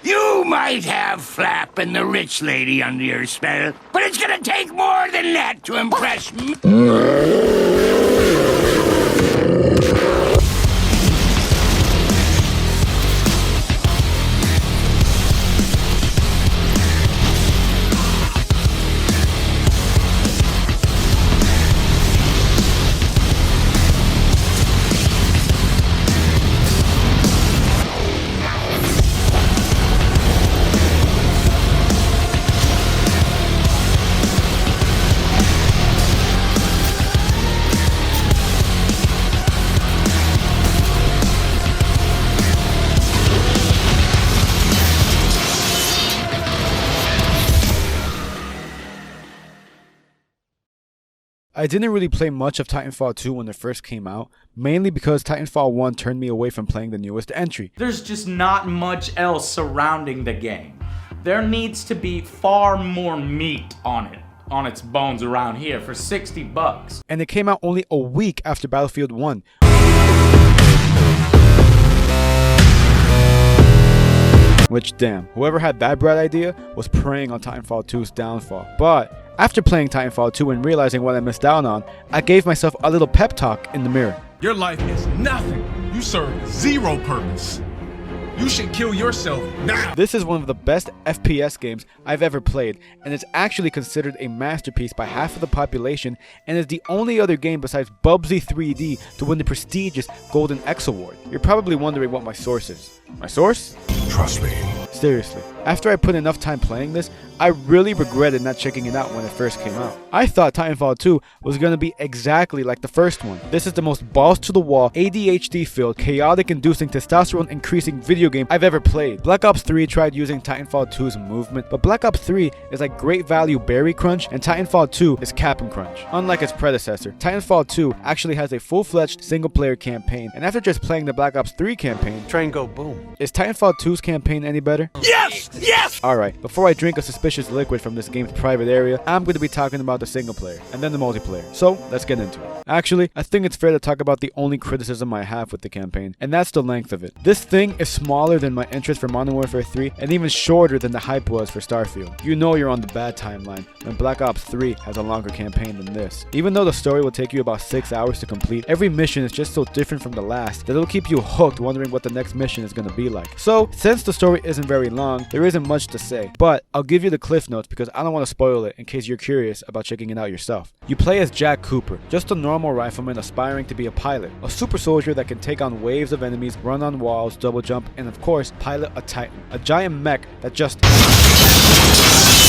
You might have Flap and the rich lady under your spell, but it's gonna take more than that to impress me. I didn't really play much of Titanfall 2 when it first came out, mainly because Titanfall 1 turned me away from playing the newest entry. There's just not much else surrounding the game. There needs to be far more meat on its bones around here for $60. And it came out only a week after Battlefield 1. Which, damn, whoever had that bright idea was preying on Titanfall 2's downfall. But after playing Titanfall 2 and realizing what I missed out on, I gave myself a little pep talk in the mirror. Your life is nothing. You serve zero purpose. You should kill yourself now. This is one of the best FPS games I've ever played, and it's actually considered a masterpiece by half of the population, and is the only other game besides Bubsy 3D to win the prestigious Golden X Award. You're probably wondering what my source is. My source? Trust me. Seriously, after I put enough time playing this, I really regretted not checking it out when it first came out. I thought Titanfall 2 was going to be exactly like the first one. This is the most balls to the wall, ADHD-filled, chaotic-inducing, testosterone-increasing video game I've ever played. Black Ops 3 tried using Titanfall 2's movement, but Black Ops 3 is like Great Value Berry Crunch, and Titanfall 2 is Cap'n Crunch. Unlike its predecessor, Titanfall 2 actually has a full-fledged single-player campaign, and after just playing the Black Ops 3 campaign, train go boom. Is Titanfall 2's campaign any better? Yes! Yes! Alright, before I drink a suspicious liquid from this game's private area, I'm going to be talking about the single player, and then the multiplayer. So, let's get into it. Actually, I think it's fair to talk about the only criticism I have with the campaign, and that's the length of it. This thing is smaller than my interest for Modern Warfare 3, and even shorter than the hype was for Starfield. You know you're on the bad timeline when Black Ops 3 has a longer campaign than this. Even though the story will take you about 6 hours to complete, every mission is just so different from the last that it'll keep you hooked wondering what the next mission is going to be like. So, since the story isn't very long, there isn't much to say, but I'll give you the cliff notes because I don't want to spoil it in case you're curious about checking it out yourself. You play as Jack Cooper, just a normal rifleman aspiring to be a pilot, a super soldier that can take on waves of enemies, run on walls, double jump, and of course, pilot a Titan, a giant mech that just...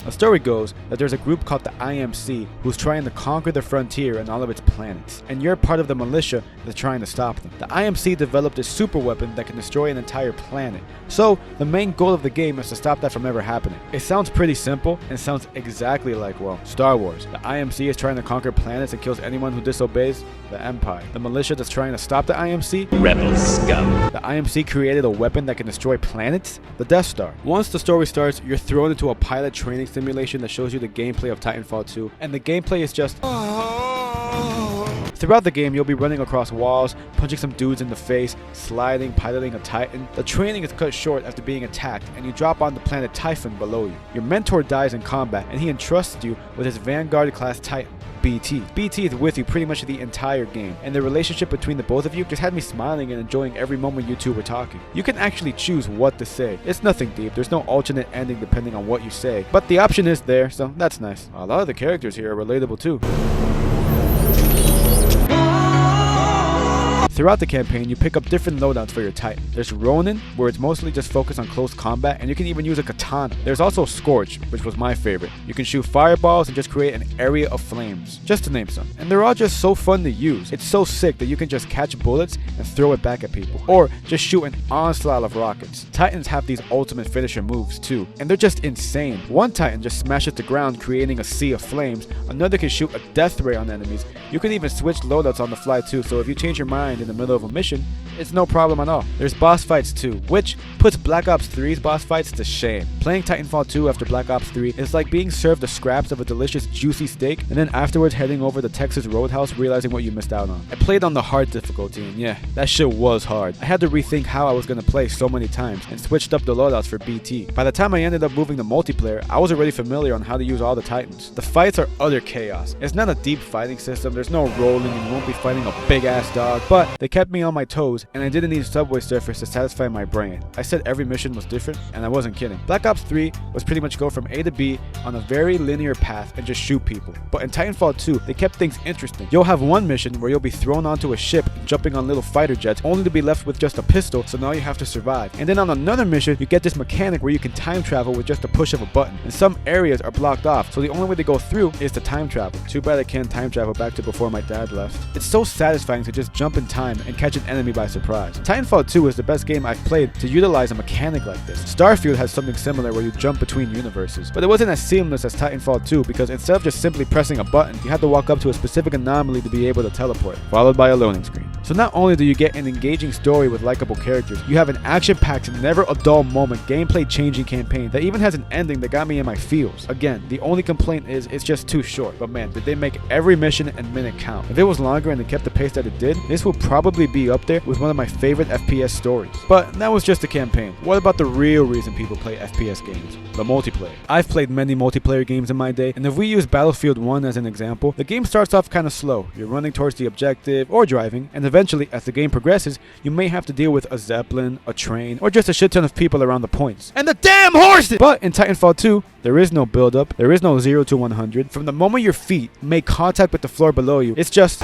A story goes that there's a group called the IMC who's trying to conquer the frontier and all of its planets, and you're part of the militia that's trying to stop them. The IMC developed a super weapon that can destroy an entire planet, so the main goal of the game is to stop that from ever happening. It sounds pretty simple and sounds exactly like, well, Star Wars. The IMC is trying to conquer planets and kills anyone who disobeys the Empire. The militia that's trying to stop the IMC? Rebel scum. The IMC created a weapon that can destroy planets? The Death Star. Once the story starts, you're thrown into a pilot training simulation that shows you the gameplay of Titanfall 2, and the gameplay is just... Throughout the game, you'll be running across walls, punching some dudes in the face, sliding, piloting a Titan. The training is cut short after being attacked, and you drop on the planet Typhon below you. Your mentor dies in combat, and he entrusts you with his Vanguard-class Titan, BT. BT is with you pretty much the entire game, and the relationship between the both of you just had me smiling and enjoying every moment you two were talking. You can actually choose what to say. It's nothing deep, there's no alternate ending depending on what you say, but the option is there, so that's nice. A lot of the characters here are relatable too. Throughout the campaign, you pick up different loadouts for your Titan. There's Ronin, where it's mostly just focused on close combat, and you can even use a katana. There's also Scorch, which was my favorite. You can shoot fireballs and just create an area of flames, just to name some. And they're all just so fun to use. It's so sick that you can just catch bullets and throw it back at people, or just shoot an onslaught of rockets. Titans have these ultimate finisher moves too, and they're just insane. One Titan just smashes the ground, creating a sea of flames. Another can shoot a death ray on enemies. You can even switch loadouts on the fly too, so if you change your mind in the middle of a mission, it's no problem at all. There's boss fights too, which puts Black Ops 3's boss fights to shame. Playing Titanfall 2 after Black Ops 3 is like being served the scraps of a delicious juicy steak and then afterwards heading over to Texas Roadhouse realizing what you missed out on. I played on the hard difficulty and yeah, that shit was hard. I had to rethink how I was gonna play so many times and switched up the loadouts for BT. By the time I ended up moving to multiplayer, I was already familiar on how to use all the Titans. The fights are utter chaos. It's not a deep fighting system, there's no rolling and you won't be fighting a big ass dog, but they kept me on my toes and I didn't need subway surfers to satisfy my brain. I said every mission was different and I wasn't kidding. Black Ops 3 was pretty much go from A to B on a very linear path and just shoot people. But in Titanfall 2, they kept things interesting. You'll have one mission where you'll be thrown onto a ship and jumping on little fighter jets only to be left with just a pistol, so now you have to survive. And then on another mission, you get this mechanic where you can time travel with just a push of a button. And some areas are blocked off, so the only way to go through is to time travel. Too bad I can't time travel back to before my dad left. It's so satisfying to just jump in time and catch an enemy by surprise. Titanfall 2 is the best game I've played to utilize a mechanic like this. Starfield has something similar where you jump between universes, but it wasn't as seamless as Titanfall 2 because instead of just simply pressing a button, you had to walk up to a specific anomaly to be able to teleport, followed by a loading screen. So not only do you get an engaging story with likable characters, you have an action-packed, never a dull moment, gameplay-changing campaign that even has an ending that got me in my feels. Again, the only complaint is it's just too short, but man, did they make every mission and minute count. If it was longer and they kept the pace that it did, this would probably be up there with one of my favorite FPS stories. But that was just a campaign. What about the real reason people play FPS games? The multiplayer. I've played many multiplayer games in my day, and if we use Battlefield 1 as an example, the game starts off kind of slow. You're running towards the objective or driving, and eventually, as the game progresses, you may have to deal with a zeppelin, a train, or just a shit ton of people around the points. And the damn horses! But in Titanfall 2, there is no build-up, there is no 0 to 100. From the moment your feet make contact with the floor below you, it's just...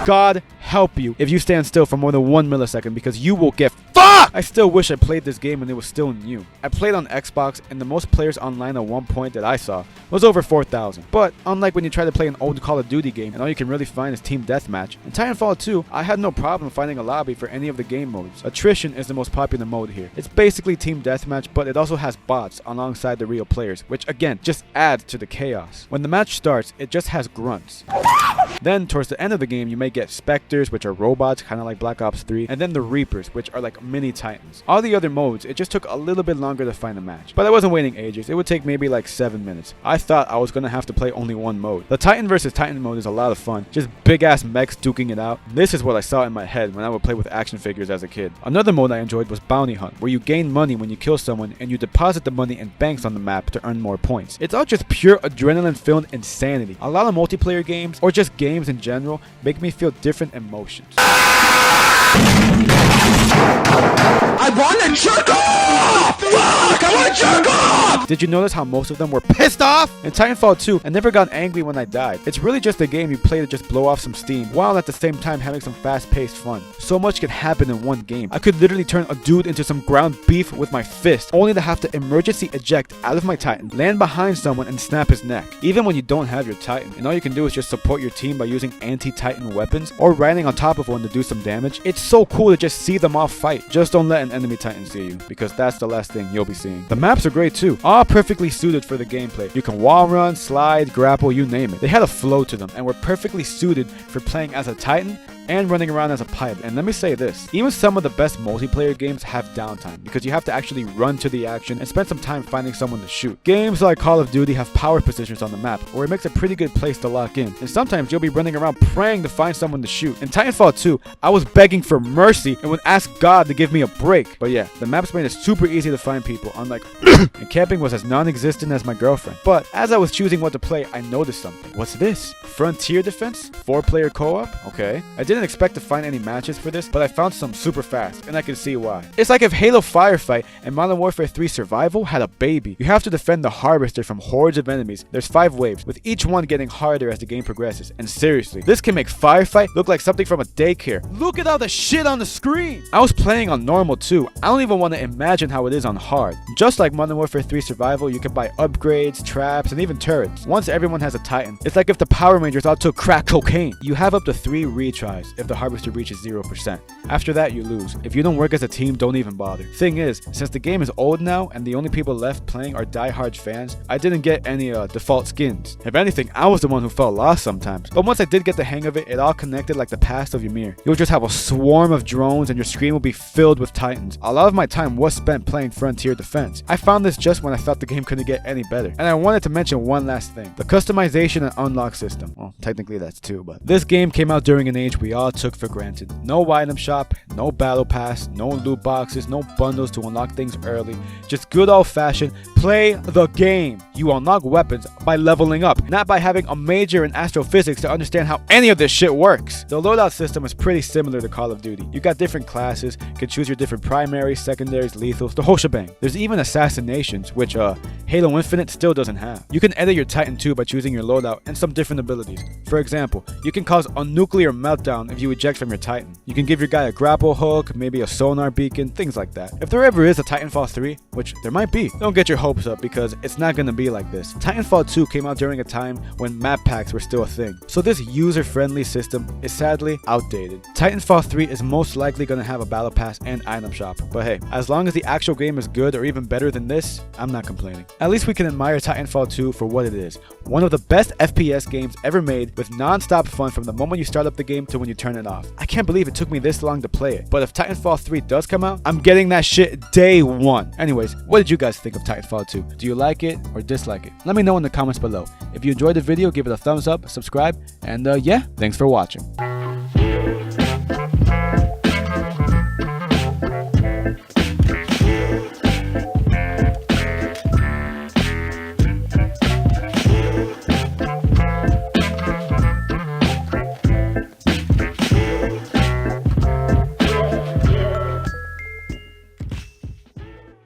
God help you if you stand still for more than 1 millisecond because you will get fucked! I still wish I played this game when it was still new. I played on Xbox and the most players online at one point that I saw was over 4,000. But unlike when you try to play an old Call of Duty game and all you can really find is Team Deathmatch, in Titanfall 2, I had no problem finding a lobby for any of the game modes. Attrition is the most popular mode here. It's basically Team Deathmatch, but it also has bots alongside the real players, which again, just adds to the chaos. When the match starts, it just has grunts. Then, towards the end of the game, you may get Spectres, which are robots, kind of like Black Ops 3, and then the Reapers, which are like mini Titans. All the other modes, it just took a little bit longer to find a match. But I wasn't waiting ages. It would take maybe like 7 minutes. I thought I was going to have to play only one mode. The Titan versus Titan mode is a lot of fun. Just big-ass mechs duking it out. This is what I saw in my head when I would play with action figures as a kid. Another mode I enjoyed was Bounty Hunt, where you gain money when you kill someone and you deposit the money in banks on the map to earn more points. It's all just pure adrenaline-filled insanity. A lot of multiplayer games, or just games in general, make me feel different emotions. I wanna jerk off! Fuck! I wanna jerk off! Did you notice how most of them were pissed off? In Titanfall 2, I never got angry when I died. It's really just a game you play to just blow off some steam, while at the same time having some fast-paced fun. So much could happen in one game. I could literally turn a dude into some ground beef with my fist, only to have to emergency eject out of my Titan, land behind someone, and snap his neck. Even when you don't have your Titan, and all you can do is just support your team by using anti-Titan weapons, or riding on top of one to do some damage, it's so cool to just see them all fight. Just don't let an enemy Titan see you, because that's the last thing you'll be seeing. The maps are great too, all perfectly suited for the gameplay. You can wall run, slide, grapple, you name it. They had a flow to them, and were perfectly suited for playing as a Titan and running around as a pilot. And let me say this, even some of the best multiplayer games have downtime because you have to actually run to the action and spend some time finding someone to shoot. Games like Call of Duty have power positions on the map where it makes a pretty good place to lock in, and sometimes you'll be running around praying to find someone to shoot. In Titanfall 2, I was begging for mercy and would ask God to give me a break. But yeah, the maps made it super easy to find people, unlike and camping was as non-existent as my girlfriend. But as I was choosing what to play, I noticed something. What's this? Frontier Defense? 4-player co-op? Okay. I didn't expect to find any matches for this, but I found some super fast, and I can see why. It's like if Halo Firefight and Modern Warfare 3 Survival had a baby. You have to defend the Harvester from hordes of enemies. There's 5 waves, with each one getting harder as the game progresses. And seriously, this can make Firefight look like something from a daycare. Look at all the shit on the screen! I was playing on normal too. I don't even want to imagine how it is on hard. Just like Modern Warfare 3 Survival, you can buy upgrades, traps, and even turrets. Once everyone has a Titan, it's like if the Power Rangers all took crack cocaine. You have up to 3 retries, chance if the harvester reaches 0%. After that, you lose. If you don't work as a team, don't even bother. Thing is, since the game is old now and the only people left playing are diehard fans, I didn't get any default skins. If anything, I was the one who felt lost sometimes. But once I did get the hang of it, it all connected like the past of Ymir. You'll just have a swarm of drones and your screen will be filled with Titans. A lot of my time was spent playing Frontier Defense. I found this just when I thought the game couldn't get any better. And I wanted to mention one last thing. The customization and unlock system. Well, technically that's two, but this game came out during an age we all took for granted. No item shop, no battle pass, no loot boxes, no bundles to unlock things early. Just good old fashioned play the game. You unlock weapons by leveling up, not by having a major in astrophysics to understand how any of this shit works. The loadout system is pretty similar to Call of Duty. You got different classes, can choose your different primaries, secondaries, lethals, the whole shebang. There's even assassinations, which Halo Infinite still doesn't have. You can edit your Titan 2 by choosing your loadout and some different abilities. For example, you can cause a nuclear meltdown if you eject from your Titan. You can give your guy a grapple hook, maybe a sonar beacon, things like that. If there ever is a Titanfall 3, which there might be, don't get your hopes up because it's not gonna be like this. Titanfall 2 came out during a time when map packs were still a thing, so this user-friendly system is sadly outdated. Titanfall 3 is most likely gonna have a battle pass and item shop, but hey, as long as the actual game is good or even better than this, I'm not complaining. At least we can admire Titanfall 2 for what it is. One of the best FPS games ever made with non-stop fun from the moment you start up the game to when you turn it off. I can't believe it took me this long to play it, but if Titanfall 3 does come out, I'm getting that shit day one. Anyways, what did you guys think of Titanfall 2? Do you like it or dislike it? Let me know in the comments below. If you enjoyed the video, give it a thumbs up, subscribe, and yeah, thanks for watching.